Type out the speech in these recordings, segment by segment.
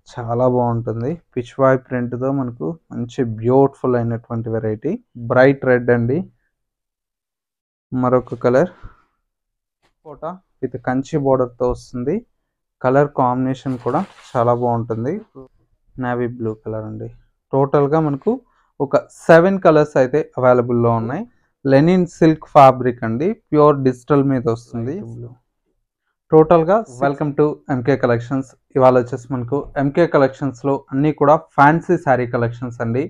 చాలా బాగుంటుంది. పిచ్ వాయ్ ప్రింట్‌తో మనకు మంచి బ్యూటిఫుల్ అయినటువంటి వెరైటీ. బ్రైట్ రెడ్ అండి. మరొక కలర్ కోట విత్ కంచి బోర్డర్‌తో వస్తుంది. కలర్ కాంబినేషన్ కూడా చాలా బాగుంటుంది. నేవీ బ్లూ కలర్ అండి. టోటల్‌గా మనకు ఒక 7 కలర్స్ అయితే అవైలబుల్‌లో ఉన్నాయి. లెనిన్ సిల్క్ ఫ్యాబ్రిక్ అండి. ప్యూర్ డిజిటల్ మీద వస్తుంది. టోటల్‌గా వెల్కమ్ టు ఎంకే కలెక్షన్స్. ఇవాళ వచ్చేసి మనకు ఎంకే కలెక్షన్స్‌లో అన్నీ కూడా ఫ్యాన్సీ శారీ కలెక్షన్స్ అండి.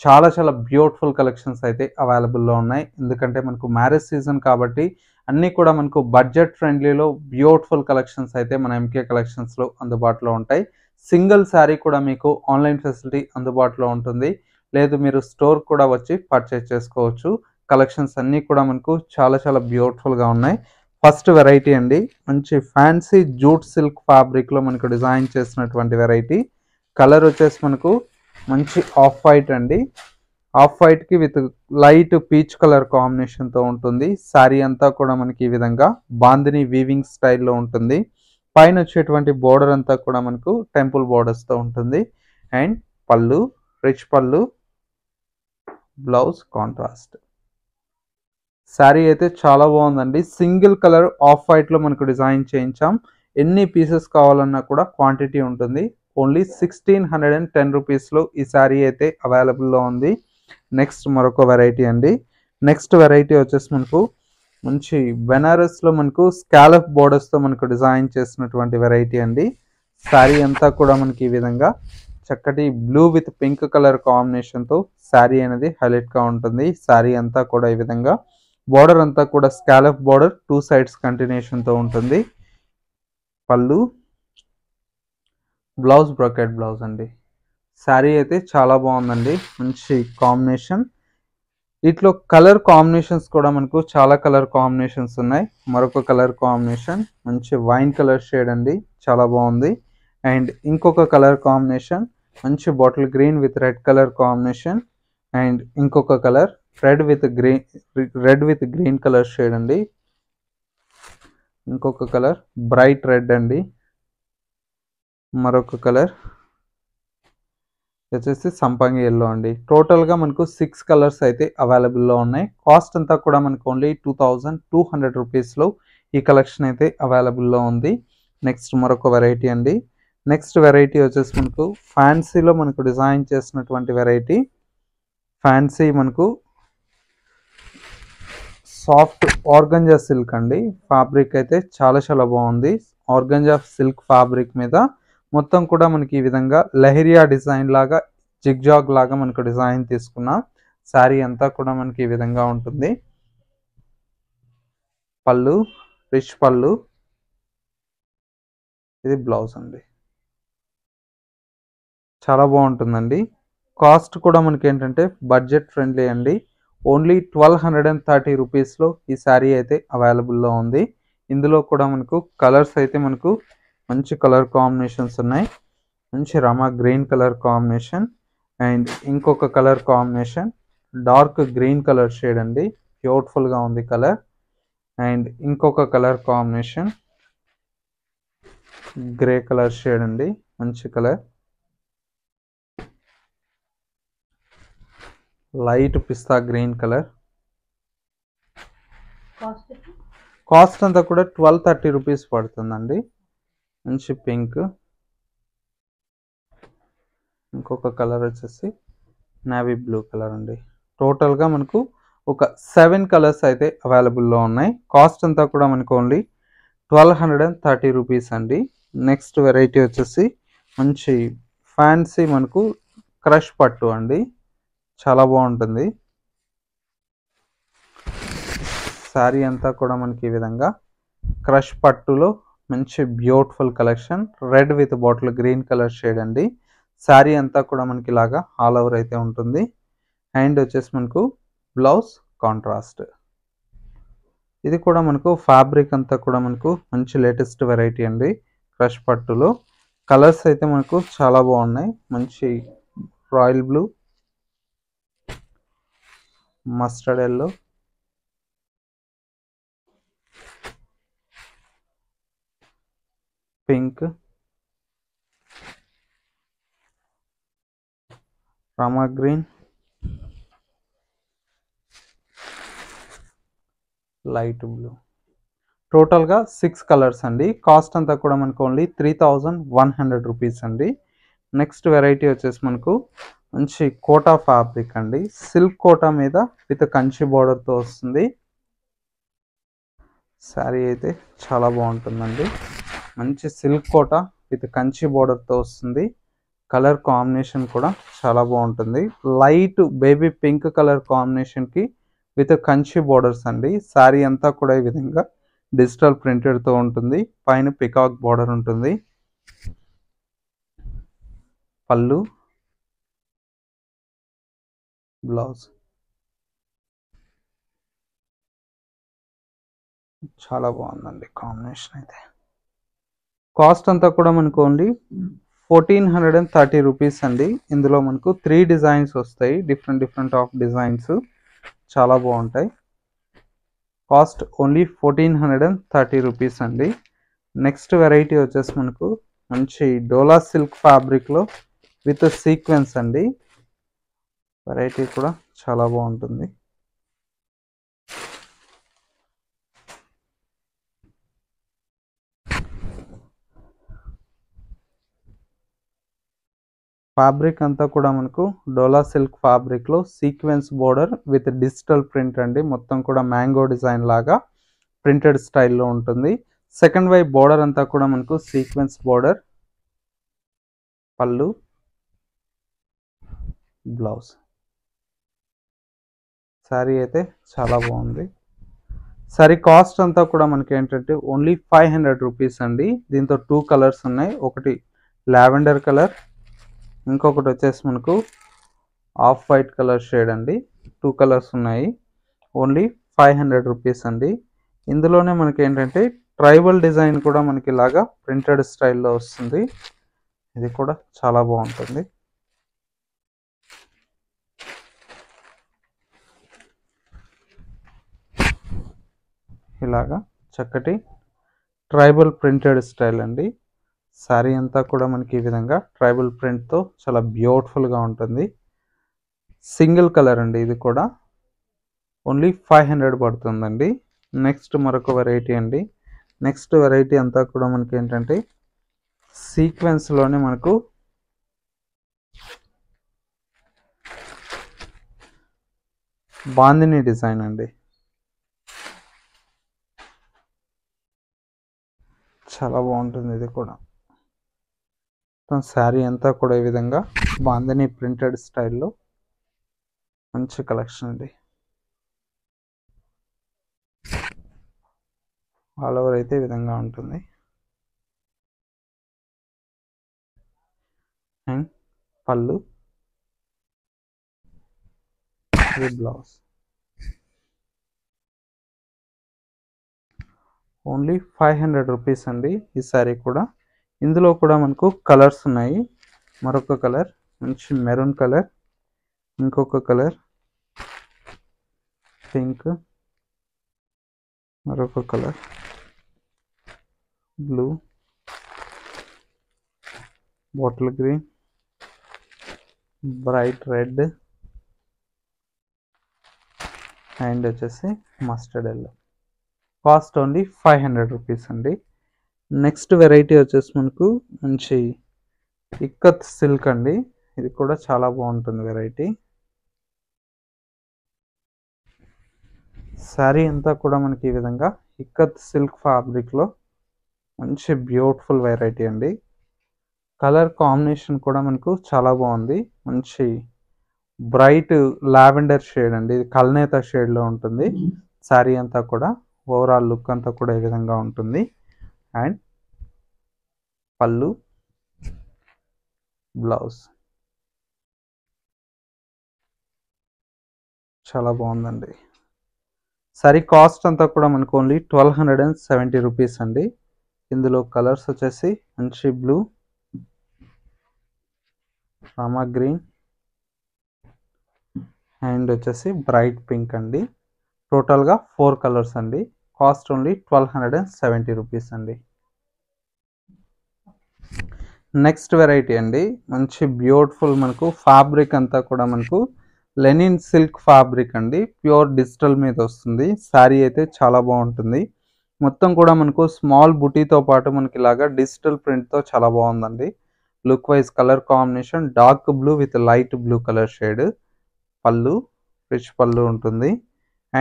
చాలా చాలా బ్యూటిఫుల్ కలెక్షన్స్ అయితే అవైలబుల్‌లో ఉన్నాయి. ఎందుకంటే మనకు మ్యారేజ్ సీజన్ కాబట్టి అన్నీ కూడా మనకు బడ్జెట్ ఫ్రెండ్లీలో బ్యూటిఫుల్ కలెక్షన్స్ అయితే మన ఎంకే కలెక్షన్స్‌లో అందుబాటులో ఉంటాయి. సింగిల్ శారీ కూడా మీకు ఆన్లైన్ ఫెసిలిటీ అందుబాటులో ఉంటుంది. లేదు మీరు స్టోర్ కూడా వచ్చి పర్చేజ్ చేసుకోవచ్చు. కలెక్షన్స్ అన్నీ కూడా మనకు చాలా చాలా బ్యూటిఫుల్‌గా ఉన్నాయి. ఫస్ట్ వెరైటీ అండి. మంచి ఫ్యాన్సీ జూట్ సిల్క్ ఫ్యాబ్రిక్‌లో మనకు డిజైన్ చేసినటువంటి వెరైటీ. కలర్ వచ్చేసి మనకు మంచి ఆఫ్ వైట్ అండి. ఆఫ్ వైట్‌కి విత్ లైట్ పీచ్ కలర్ కాంబినేషన్‌తో ఉంటుంది. శారీ అంతా కూడా మనకి ఈ విధంగా బాందిని వీవింగ్ స్టైల్‌లో ఉంటుంది. పైన వచ్చేటువంటి బోర్డర్ అంతా కూడా మనకు టెంపుల్ బోర్డర్స్‌తో ఉంటుంది. అండ్ పళ్ళు, రిచ్ పళ్ళు, బ్లౌజ్ కాంట్రాస్ట్. శారీ అయితే చాలా బాగుందండి. సింగిల్ కలర్ ఆఫ్ వైట్లో మనకు డిజైన్ చేయించాం. ఎన్ని పీసెస్ కావాలన్నా కూడా క్వాంటిటీ ఉంటుంది. ఓన్లీ 1610 రూపీస్లో ఈ శారీ అయితే అవైలబుల్లో ఉంది. నెక్స్ట్ మరొక వెరైటీ అండి. నెక్స్ట్ వెరైటీ వచ్చేసి మనకు మంచి బెనారస్లో మనకు స్కాలప్ బోర్డర్స్తో మనకు డిజైన్ చేసినటువంటి వెరైటీ అండి. శారీ అంతా కూడా మనకి ఈ విధంగా చక్కటి బ్లూ విత్ పింక్ కలర్ కాంబినేషన్తో శారీ అనేది హైలైట్గా ఉంటుంది. శారీ అంతా కూడా ఈ విధంగా బోర్డర్ అంతా కూడా స్కాలప్ బోర్డర్ 2 సైడ్స్ కంటిన్యూషన్తో ఉంటుంది. పళ్ళు, బ్లౌజ్ బ్రొకెట్ బ్లౌజ్ అండి. శారీ అయితే చాలా బాగుందండి. మంచి కాంబినేషన్. వీటిలో కలర్ కాంబినేషన్స్ కూడా మనకు చాలా కలర్ కాంబినేషన్స్ ఉన్నాయి. మరొక కలర్ కాంబినేషన్ మంచి వైన్ కలర్ షేడ్ అండి. చాలా బాగుంది. అండ్ ఇంకొక కలర్ కాంబినేషన్ మంచి bottle green with red colour combination. And ఇంకొక colour red with green colour shade అండి. ఇంకొక కలర్ బ్రైట్ రెడ్ అండి. మరొక కలర్ వచ్చేసి సంపంగి ఎల్లో అండి. టోటల్గా మనకు 6 కలర్స్ అయితే అవైలబుల్లో ఉన్నాయి. కాస్ట్ అంతా కూడా మనకు ఓన్లీ 2200 రూపీస్లో ఈ కలెక్షన్ అయితే అవైలబుల్లో ఉంది. నెక్స్ట్ మరొక వెరైటీ అండి. నెక్స్ట్ వెరైటీ వచ్చేసి మనకు ఫ్యాన్సీలో మనకు డిజైన్ చేసినటువంటి వెరైటీ. ఫ్యాన్సీ మనకు సాఫ్ట్ ఆర్గంజా సిల్క్ అండి. ఫ్యాబ్రిక్ అయితే చాలా చాలా బాగుంది. ఆర్గంజా సిల్క్ ఫ్యాబ్రిక్ మీద మొత్తం కూడా మనకి ఈ విధంగా లెహరియా డిజైన్ లాగా జిగ్జాగ్ లాగా మనకు డిజైన్ తీసుకున్నాం. శారీ అంతా కూడా మనకి ఈ విధంగా ఉంటుంది. పళ్ళు, రిచ్ పళ్ళు, ఇది బ్లౌజ్ అండి. చాలా బాగుంటుందండి. కాస్ట్ కూడా మనకి ఏంటంటే బడ్జెట్ ఫ్రెండ్లీ అండి. ఓన్లీ 1230 రూపీస్లో ఈ శారీ అయితే అవైలబుల్లో ఉంది. ఇందులో కూడా మనకు కలర్స్ అయితే మనకు మంచి కలర్ కాంబినేషన్స్ ఉన్నాయి. మంచి రమా గ్రీన్ కలర్ కాంబినేషన్ అండ్ ఇంకొక colour combination dark green colour shade అండి. బ్యూటిఫుల్గా ఉంది కలర్. అండ్ ఇంకొక colour combination grey colour shade అండి. మంచి కలర్. లైట్ పిస్తా గ్రీన్ కలర్. కాస్ట్ అంతా కూడా 1230 రూపీస్ పడుతుందండి. మంచి పింక్. ఇంకొక కలర్ వచ్చేసి నేవీ బ్లూ కలర్ అండి. టోటల్గా మనకు ఒక 7 కలర్స్ అయితే అవైలబుల్లో ఉన్నాయి. కాస్ట్ అంతా కూడా మనకు ఓన్లీ 1230 రూపీస్ అండి. నెక్స్ట్ వెరైటీ వచ్చేసి మంచి ఫ్యాన్సీ మనకు క్రష్ పట్టు అండి. చాలా బాగుంటుంది. శారీ అంతా కూడా మనకి ఈ విధంగా క్రష్ పట్టులో మంచి beautiful collection. Red with bottle green colour shade అండి. శారీ అంతా కూడా మనకి ఇలాగా ఆల్ ఓవర్ అయితే ఉంటుంది. అండ్ వచ్చేసి మనకు బ్లౌజ్ కాంట్రాస్ట్. ఇది కూడా మనకు ఫ్యాబ్రిక్ అంతా కూడా మనకు మంచి లేటెస్ట్ వెరైటీ అండి. క్రష్ పట్టులో కలర్స్ అయితే మనకు చాలా బాగున్నాయి. మంచి royal blue, mustard yellow, pink, Rama green, light blue. టోటల్గా 6 కలర్స్ అండి. కాస్ట్ అంతా కూడా మనకు ఓన్లీ 3100 రూపీస్ అండి. నెక్స్ట్ వెరైటీ వచ్చేసి మనకు మంచి కోటా ఫ్యాబ్రిక్ అండి. సిల్క్ కోటా మీద విత్ కంచి బార్డర్తో వస్తుంది. శారీ అయితే చాలా బాగుంటుందండి. మంచి సిల్క్ కోటా విత్ కంచి బార్డర్తో వస్తుంది. కలర్ కాంబినేషన్ కూడా చాలా బాగుంటుంది. లైట్ బేబీ పింక్ కలర్ కాంబినేషన్కి విత్ కంచి బార్డర్స్ అండి. శారీ అంతా కూడా ఈ విధంగా డిజిటల్ ప్రింటెడ్తో ఉంటుంది. పైన పికాక్ బార్డర్ ఉంటుంది. పళ్ళు, బ్లౌజ్. చాలా బాగుందండి కాంబినేషన్ అయితే. కాస్ట్ అంతా కూడా మనకు ఓన్లీ 1430 రూపీస్ అండి. ఇందులో మనకు 3 డిజైన్స్ వస్తాయి. డిఫరెంట్ ఆఫ్ డిజైన్స్ చాలా బాగుంటాయి. కాస్ట్ ఓన్లీ 1430 రూపీస్ అండి. నెక్స్ట్ వెరైటీ వచ్చేసి మనకు మంచి డోలా సిల్క్ ఫ్యాబ్రిక్లో విత్ సీక్వెన్స్ అండి. వెరైటీ కూడా చాలా బాగుంటుంది. ఫ్యాబ్రిక్ అంతా కూడా మనకు డోలా సిల్క్ ఫ్యాబ్రిక్లో sequence border with digital print అండి. మొత్తం కూడా మ్యాంగో డిజైన్ లాగా ప్రింటెడ్ స్టైల్లో ఉంటుంది. సెకండ్ వైపు బోర్డర్ అంతా కూడా మనకు సీక్వెన్స్ బోర్డర్. పళ్ళు, బ్లౌజ్. శారీ అయితే చాలా బాగుంది. శారీ కాస్ట్ అంతా కూడా మనకి ఏంటంటే ఓన్లీ 500 రూపీస్ అండి. దీంతో 2 కలర్స్ ఉన్నాయి. ఒకటి లావెండర్ కలర్, ఇంకొకటి వచ్చేసి మనకు ఆఫ్ వైట్ కలర్ షేడ్ అండి. 2 కలర్స్ ఉన్నాయి. ఓన్లీ 500 రూపీస్ అండి. ఇందులోనే మనకి ఏంటంటే ట్రైబల్ డిజైన్ కూడా మనకి ఇలాగా ప్రింటెడ్ స్టైల్లో వస్తుంది. ఇది కూడా చాలా బాగుంటుంది. ఇలాగా చక్కటి ట్రైబల్ ప్రింటెడ్ స్టైల్ అండి. శారీ అంతా కూడా మనకి ఈ విధంగా ట్రైబల్ ప్రింట్తో చాలా బ్యూటిఫుల్గా ఉంటుంది. సింగిల్ కలర్ అండి. ఇది కూడా ఓన్లీ 500 పడుతుందండి. నెక్స్ట్ మరొక వెరైటీ అండి. నెక్స్ట్ వెరైటీ అంతా కూడా మనకి ఏంటంటే సీక్వెన్స్లోనే మనకు బాందిని డిజైన్ అండి. చాలా బాగుంటుంది. ఇది కూడా శారీ అంతా కూడా ఈ విధంగా బాందిని ప్రింటెడ్ స్టైల్లో మంచి కలెక్షన్ అండి. ఆల్ ఓవర్ అయితే ఈ విధంగా ఉంటుంది. అండ్ పళ్ళు, బ్లౌజ్. ఓన్లీ 500 రూపీస్ అండి ఈ శారీ కూడా. ఇందులో కూడా మనకు కలర్స్ ఉన్నాయి. మరొక కలర్ మంచి మెరూన్ కలర్, ఇంకొక కలర్ పింక్, మరొక colour blue, bottle green, bright red and వచ్చేసి mustard yellow. Cost only 500 rupees అండి. నెక్స్ట్ వెరైటీ వచ్చేసి మనకు మంచి ఇక్కత్ సిల్క్ అండి. ఇది కూడా చాలా బాగుంటుంది వెరైటీ. శారీ అంతా కూడా మనకి ఈ విధంగా ఇక్కత్ సిల్క్ ఫ్యాబ్రిక్లో మంచి బ్యూటిఫుల్ వెరైటీ అండి. కలర్ కాంబినేషన్ కూడా మనకు చాలా బాగుంది. మంచి బ్రైట్ లావెండర్ షేడ్ అండి. ఇది కల్నేత షేడ్లో ఉంటుంది. శారీ అంతా కూడా ఓవరాల్ లుక్ అంతా కూడా ఈ విధంగా ఉంటుంది. అండ్ పళ్ళు, బ్లౌజ్. చాలా బాగుందండి. శారీ కాస్ట్ అంతా కూడా మనకు ఓన్లీ 1270 రూపీస్ అండి. ఇందులో కలర్స్ వచ్చేసి మంచి బ్లూ, రామా గ్రీన్ అండ్ వచ్చేసి బ్రైట్ పింక్ అండి. టోటల్గా 4 కలర్స్ అండి. కాస్ట్ ఓన్లీ 1270 రూపీస్ అండి. నెక్స్ట్ వెరైటీ అండి, మంచి బ్యూటిఫుల్ మనకు ఫ్యాబ్రిక్ అంతా కూడా మనకు లెనిన్ సిల్క్ ఫ్యాబ్రిక్ అండి, ప్యూర్ డిజిటల్ మీద వస్తుంది. శారీ అయితే చాలా బాగుంటుంది. మొత్తం కూడా మనకు స్మాల్ బుటీతో పాటు మనకి ఇలాగా డిజిటల్ ప్రింట్తో చాలా బాగుందండి. Look wise colour combination dark blue with light blue colour shade. పళ్ళు రిచ్ పళ్ళు ఉంటుంది.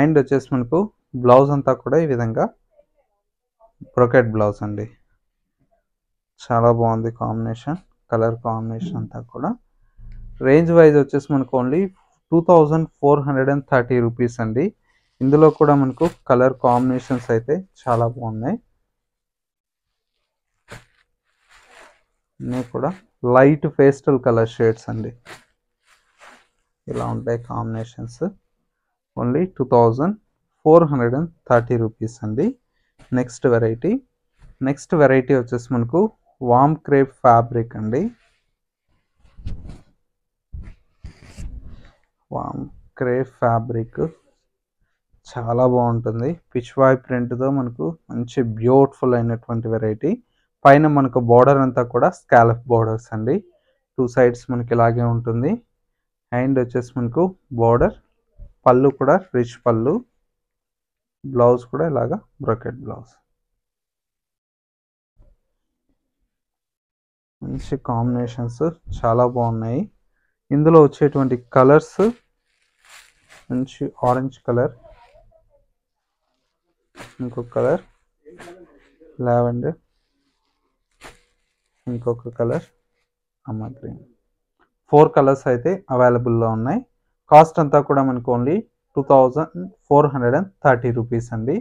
అండ్ వచ్చేసి మనకు బ్లౌజ్ అంతా కూడా ఈ విధంగా బ్రొకెట్ బ్లౌజ్ అండి. చాలా బాగుంది కాంబినేషన్, కలర్ కాంబినేషన్ అంతా కూడా. రేంజ్ వైజ్ వచ్చేసి మనకు ఓన్లీ 2430 రూపీస్ అండి. ఇందులో కూడా మనకు కలర్ కాంబినేషన్స్ అయితే చాలా బాగున్నాయి. అన్నీ కూడా లైట్ పేస్టల్ కలర్ షేడ్స్ అండి. ఇలా ఉంటాయి కాంబినేషన్స్. ఓన్లీ 2430 రూపీస్ అండి. నెక్స్ట్ వెరైటీ వచ్చేసి మనకు వామ్ క్రేప్ ఫ్యాబ్రిక్ అండి. వామ్ క్రేప్ ఫ్యాబ్రిక్ చాలా బాగుంటుంది. పిచ్వాయ్ ప్రింట్తో మనకు మంచి బ్యూటిఫుల్ అయినటువంటి వెరైటీ. పైన మనకు బార్డర్ అంతా కూడా స్కాలప్ బార్డర్స్ అండి. 2 సైడ్స్ మనకి ఇలాగే ఉంటుంది. అండ్ వచ్చేసి మనకు బార్డర్, పళ్ళు కూడా రిచ్ పళ్ళు, బ్లౌజ్ కూడా ఇలాగా బ్రొకెట్ బ్లౌజ్. మంచి కాంబినేషన్స్ చాలా బాగున్నాయి. ఇందులో వచ్చేటువంటి కలర్స్ మంచి ఆరెంజ్ కలర్, ఇంకొక కలర్ లావెండర్, ఇంకొక కలర్ అమ్మ గ్రీన్. 4 కలర్స్ అయితే అవైలబుల్లో ఉన్నాయి. కాస్ట్ అంతా కూడా మనకు ఓన్లీ 2430 రూపీస్ అండి.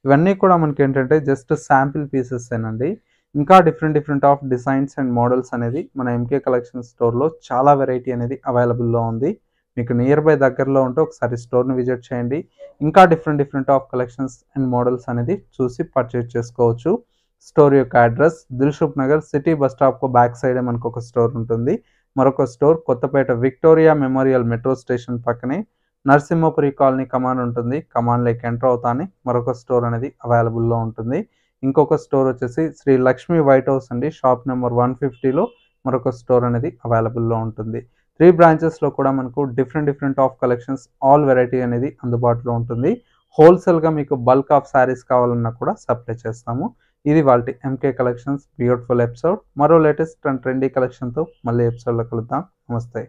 ఇవన్నీ కూడా మనకి ఏంటంటే జస్ట్ శాంపిల్ పీసెస్ ఏనండి. ఇంకా different of designs and models అనేది మన ఎంకే కలెక్షన్ స్టోర్లో చాలా వెరైటీ అనేది అవైలబుల్లో ఉంది. మీకు నియర్ బై దగ్గరలో ఉంటే ఒకసారి స్టోర్ని విజిట్ చేయండి. ఇంకా different of collections and models అనేది చూసి పర్చేజ్ చేసుకోవచ్చు. స్టోర్ యొక్క address Dilsukh Nagar city bus స్టాప్కు బ్యాక్ సైడే మనకు ఒక స్టోర్ ఉంటుంది. మరొక store Kothapet Victoria memorial metro station పక్కనే నరసింహపురి కాలనీ కమాన్ ఉంటుంది. కమాన్లోకి ఎంటర్ అవుతానే మరొక స్టోర్ అనేది అవైలబుల్లో ఉంటుంది. ఇంకొక స్టోర్ వచ్చేసి శ్రీ లక్ష్మీ వైట్ హౌస్ అండి, షాప్ నెంబర్ 150లో మరొక స్టోర్ అనేది అవైలబుల్లో ఉంటుంది. 3 బ్రాంచెస్లో కూడా మనకు different of collections all variety అనేది అందుబాటులో ఉంటుంది. హోల్సేల్గా మీకు బల్క్ ఆఫ్ శారీస్ కావాలన్నా కూడా సప్లై చేస్తాము. ఇది వాళ్ళ ఎంకే కలెక్షన్స్ బ్యూటిఫుల్ ఎపిసోడ్. మరో లేటెస్ట్ అండ్ ట్రెండీ కలెక్షన్తో మళ్ళీ ఎపిసోడ్లో కలుద్దాం. నమస్తే.